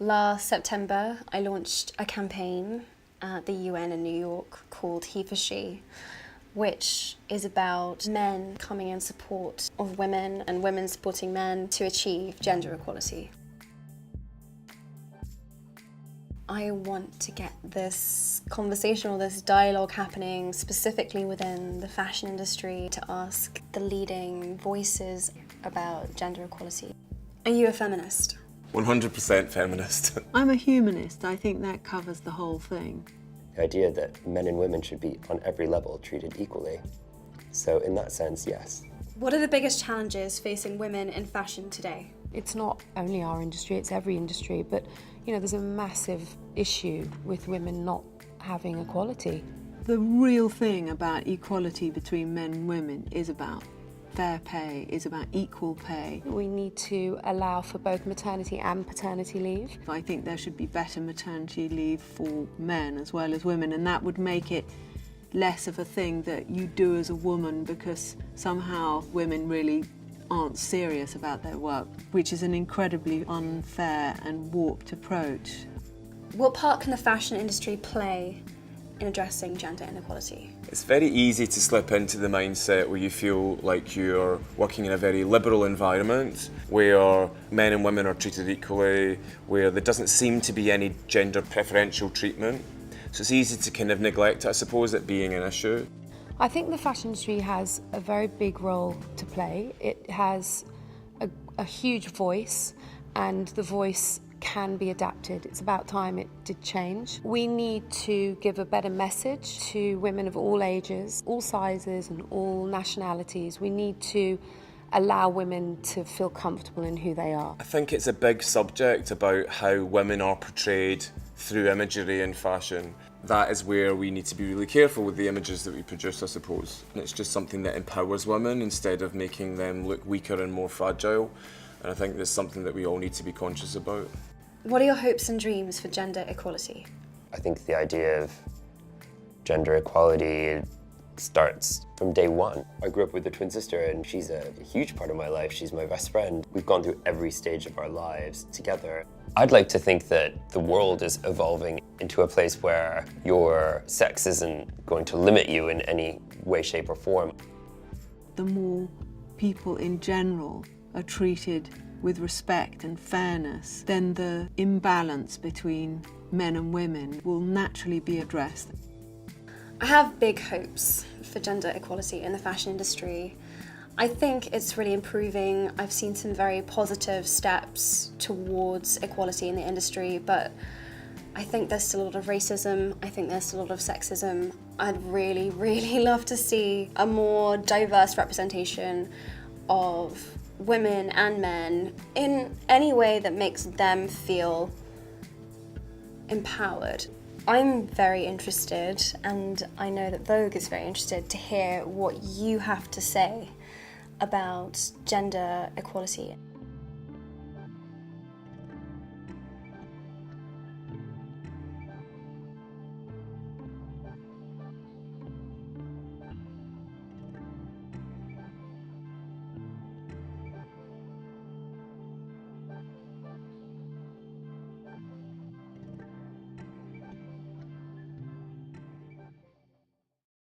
Last September, I launched a campaign at the UN in New York called He for She, which is about men coming in support of women and women supporting men to achieve gender equality. I want to get this conversation or this dialogue happening specifically within the fashion industry to ask the leading voices about gender equality. Are you a feminist? 100% feminist. I'm a humanist. I think that covers the whole thing. The idea that men and women should be on every level treated equally. So in that sense, yes. What are the biggest challenges facing women in fashion today? It's not only our industry, it's every industry, but there's a massive issue with women not having equality. The real thing about equality between men and women is about fair pay, is about equal pay. We need to allow for both maternity and paternity leave. I think there should be better maternity leave for men as well as women, and that would make it less of a thing that you do as a woman because somehow women really aren't serious about their work, which is an incredibly unfair and warped approach. What part can the fashion industry play in addressing gender inequality? It's very easy to slip into the mindset where you feel like you're working in a very liberal environment where men and women are treated equally, where there doesn't seem to be any gender preferential treatment. So it's easy to kind of neglect, I suppose, it being an issue. I think the fashion industry has a very big role to play. It has a huge voice, and the voice can be adapted. It's about time it did change. We need to give a better message to women of all ages, all sizes and all nationalities. We need to allow women to feel comfortable in who they are. I think it's a big subject about how women are portrayed through imagery in fashion. That is where we need to be really careful with the images that we produce, I suppose. And it's just something that empowers women instead of making them look weaker and more fragile. And I think that's something that we all need to be conscious about. What are your hopes and dreams for gender equality? I think the idea of gender equality starts from day one. I grew up with a twin sister and she's a huge part of my life. She's my best friend. We've gone through every stage of our lives together. I'd like to think that the world is evolving into a place where your sex isn't going to limit you in any way, shape or form. The more people in general are treated with respect and fairness, then the imbalance between men and women will naturally be addressed. I have big hopes for gender equality in the fashion industry. I think it's really improving. I've seen some very positive steps towards equality in the industry, but I think there's still a lot of racism. I think there's still a lot of sexism. I'd really, really love to see a more diverse representation of women and men in any way that makes them feel empowered. I'm very interested, and I know that Vogue is very interested to hear what you have to say about gender equality.